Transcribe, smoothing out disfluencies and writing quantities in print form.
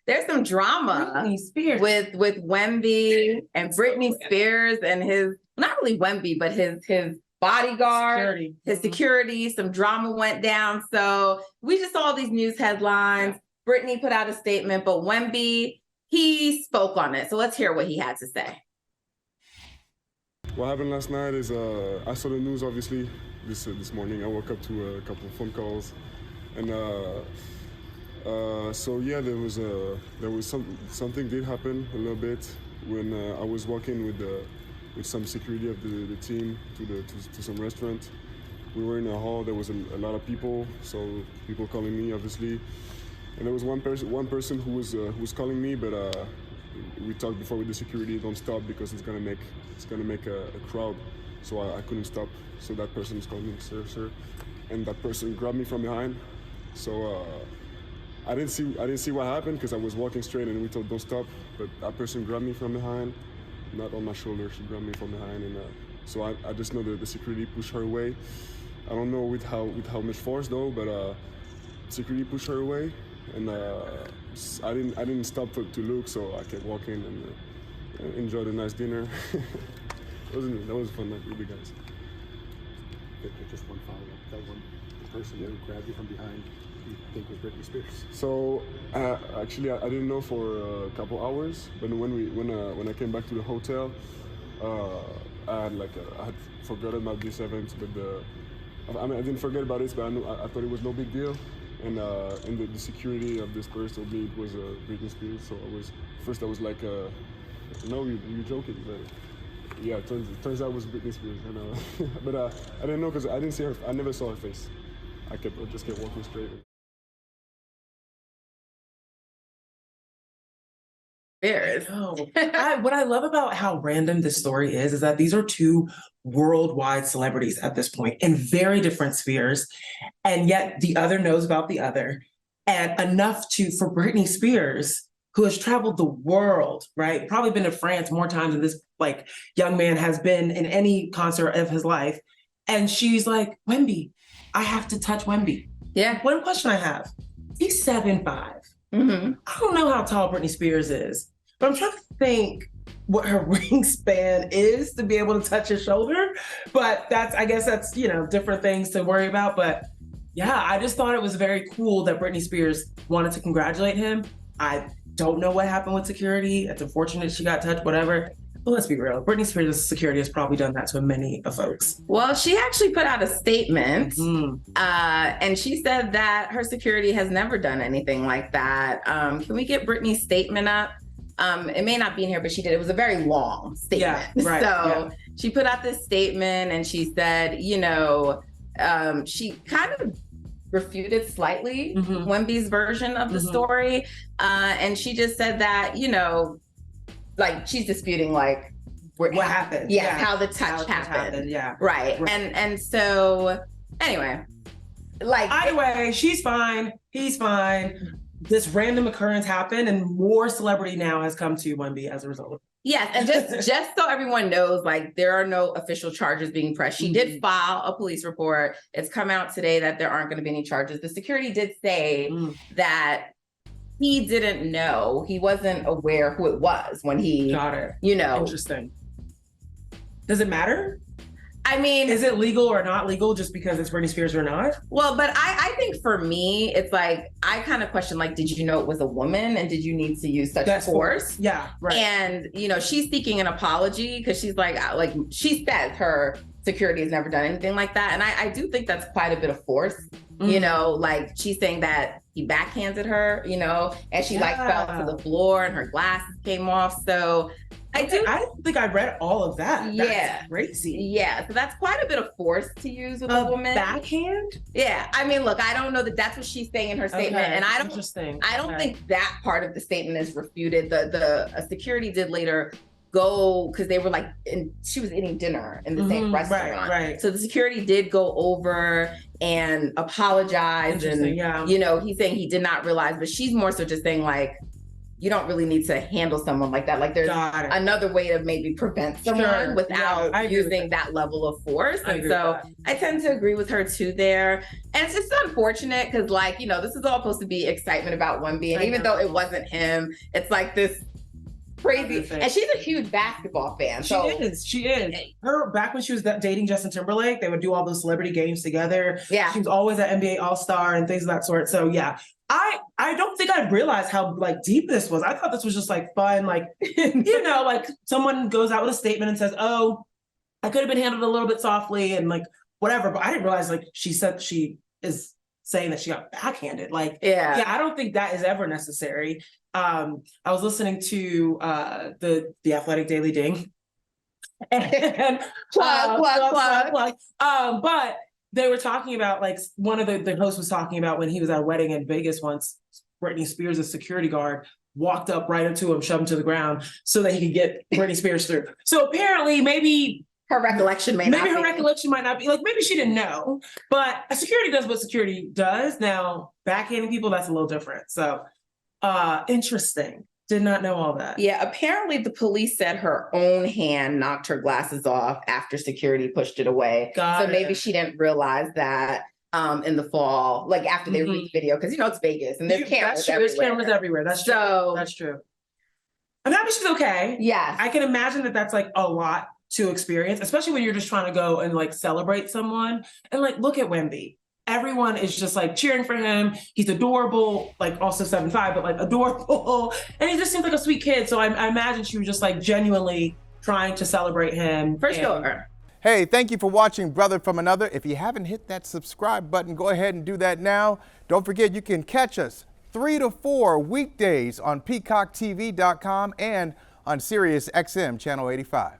there's some drama Britney Spears. with Wemby and Britney Spears and his, not really Wemby, but his bodyguard, his security. Some drama went down. So we just saw these news headlines. Britney put out a statement, but Wemby, he spoke on it. So let's hear what he had to say. What happened last night is I saw the news, obviously, this morning. I woke up to a couple of phone calls. And so yeah, there was something did happen a little bit when I was walking with some security of the team to some restaurant. We were in a hall. There was a lot of people, so people calling me, obviously. And there was one person who was calling me, but we talked before with the security, don't stop because it's gonna make a crowd. So I couldn't stop. So that person was calling me, sir, and that person grabbed me from behind. So I didn't see what happened because I was walking straight and we told don't stop. But that person grabbed me from behind, not on my shoulder. She grabbed me from behind, and so I just know that the security pushed her away. I don't know with how much force though, but security pushed her away, and I didn't stop to look, so I kept walking and enjoyed a nice dinner. That was a fun night with you guys. Just one follow-up. That one person who grabbed you from behind, you think was Britney Spears? So actually, I didn't know for a couple hours, but when I came back to the hotel, I had forgotten about this event, but I didn't forget about it, but I thought it was no big deal. And the security of this person told me it was Britney Spears. So I was like, no, you're joking, but yeah, it turns out it was Britney Spears. But I didn't know because I didn't see her. I never saw her face. I just kept walking straight. What I love about how random this story is that these are two worldwide celebrities at this point in very different spheres, and yet the other knows about the other, and enough for Britney Spears, who has traveled the world, right? Probably been to France more times than this young man has been in any concert of his life. And she's like, Wemby, I have to touch Wemby. Yeah. One question I have, he's 7'5". Mm-hmm. I don't know how tall Britney Spears is, but I'm trying to think what her wingspan is to be able to touch his shoulder. But I guess that's, different things to worry about. But yeah, I just thought it was very cool that Britney Spears wanted to congratulate him. I don't know what happened with security. It's unfortunate she got touched, whatever. But let's be real. Britney Spears' security has probably done that to many of folks. Well, she actually put out a statement, and she said that her security has never done anything like that. Can we get Britney's statement up? It may not be in here, but she did. It was a very long statement. Yeah, right, So she put out this statement, and she said, she kind of refuted slightly Wemby's version of the story. And she just said that, she's disputing what happened. Yeah, how the touch happened. Yeah. Right. And so anyway, either way, she's fine. He's fine. This random occurrence happened, and more celebrity now has come to Wemby as a result. Yes, and just so everyone knows, there are no official charges being pressed. She did file a police report. It's come out today that there aren't going to be any charges. The security did say that he didn't know, he wasn't aware who it was when he got it. Interesting. Does it matter? I mean, is it legal or not legal just because it's Britney Spears or not? Well, but I think for me, it's I kind of question, did you know it was a woman and did you need to use such force? Yeah, right. And, she's seeking an apology because she's she says her security has never done anything like that. And I do think that's quite a bit of force, she's saying that he backhanded her, and she fell to the floor and her glasses came off. So I don't think I read all of that. That's crazy. Yeah. So that's quite a bit of force to use with a woman. Backhand? Yeah. I mean, look, I don't know that that's what she's saying in her statement. Okay. And I don't think that part of the statement is refuted. The security did later go, because they were she was eating dinner in the same restaurant. Right. So the security did go over and apologize. And, he's saying he did not realize, but she's more so just saying you don't really need to handle someone like that. Like there's Got it. another way to maybe prevent someone Sure. without Yeah, I agree with using that level of force. I And agree with so that. I tend to agree with her too there. And it's just unfortunate because, like, you know, this is all supposed to be excitement about Wemby. And I even know. though it wasn't him, it's like this crazy. And she's a huge basketball fan. She is. Her back when she was dating Justin Timberlake, they would do all those celebrity games together. Yeah. She was always at NBA All-Star and things of that sort. So yeah. I don't think I realized how like deep this was. I thought this was just like fun, like you know, like someone goes out with a statement and says, "Oh, I could have been handled a little bit softly," and like whatever. But I didn't realize like she said she is saying that she got backhanded. Like, yeah, I don't think that is ever necessary. I was listening to the Athletic Daily Ding. And plug. But they were talking about like one of the hosts was talking about when he was at a wedding in Vegas once, Britney Spears' security guard walked up right up to him, shoved him to the ground so that he could get Britney Spears through. So apparently maybe her recollection might not be like, maybe she didn't know, but security does what security does. Now backhanding people, that's a little different. So interesting. Did not know all that. Yeah, apparently the police said her own hand knocked her glasses off after security pushed it away. So maybe she didn't realize that in the fall, like after they released the video, because you know it's Vegas and there's cameras everywhere. There's cameras everywhere. That's true. That's true. I'm happy she's okay. Yes. I can imagine that that's like a lot to experience, especially when you're just trying to go and like celebrate someone. And like, look at Wemby. Everyone is just like cheering for him. He's adorable, like also 7'5", but like adorable. And he just seems like a sweet kid. So I imagine she was just like genuinely trying to celebrate him. For sure. Hey, thank you for watching Brother from Another. If you haven't hit that subscribe button, go ahead and do that now. Don't forget you can catch us 3 to 4 weekdays on PeacockTV.com and on Sirius XM Channel 85.